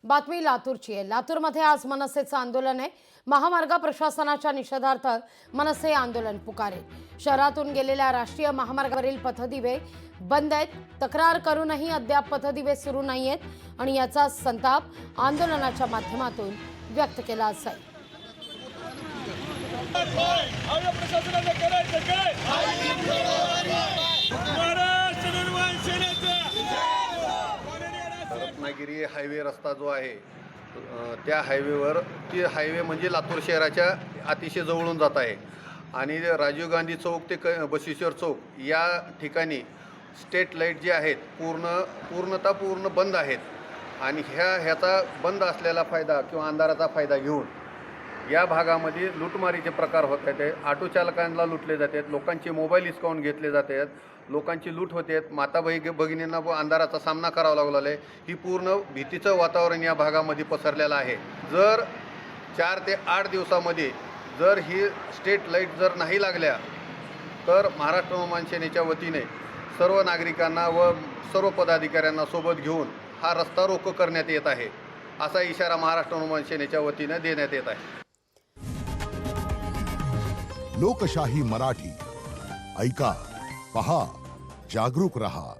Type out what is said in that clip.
बातमी लातूरची आहे। लातूरमध्ये आज मनसेचं आंदोलन आहे। महामार्ग प्रशासनाच्या निषेधार्थ मनसे आंदोलन पुकारे। शहरातून गेलेल्या राष्ट्रीय महामार्गावरील पथदिवे बंद आहेत। तक्रार करूनही अद्याप पथदिवे सुरू नाहीयेत आणि याचा संताप आंदोलनाच्या माध्यमातून व्यक्त केला आहे। रत्नागिरी हायवे रस्ता जो आहे त्या हायवेवर ती हायवे म्हणजे लातूर शहराच्या अतिशय जवळून जात आहे आणि राजीव गांधी चौक ते बशिश्वर चौक या ठिकाणी स्ट्रीट लाईट जे आहेत पूर्ण बंद आहेत आणि ह्याचा बंद असलेला फायदा किंवा अंधाराचा फायदा घेऊन या भागामध्ये लूटमारीचे प्रकार होत आहेत। ऑटो चालकांना लुटले जातात, लोकांचे मोबाईल हिसकावून घेतले जातात, लोकांची लूट होते, माता भगिनींना अंधाराचा सामना करावा लागलेला आहे। ही पूर्ण भीतीचं वातावरण या भागामध्ये पसरलेलं आहे। जर 4 ते 8 दिवसामध्ये जर ही स्ट्रीट लाईट जर नाही लागल्या तर महाराष्ट्र नवमान सेनेच्या वतीने सर्व नागरिकांना व सर्व पदाधिकाऱ्यांना सोबत घेऊन हा रस्ता रोको करण्यात येत आहे, असा इशारा महाराष्ट्र नवमान सेनेच्या वतीने देण्यात येत आहे। लोकशाही मराठी ऐका, पहा, जागरूक रहा।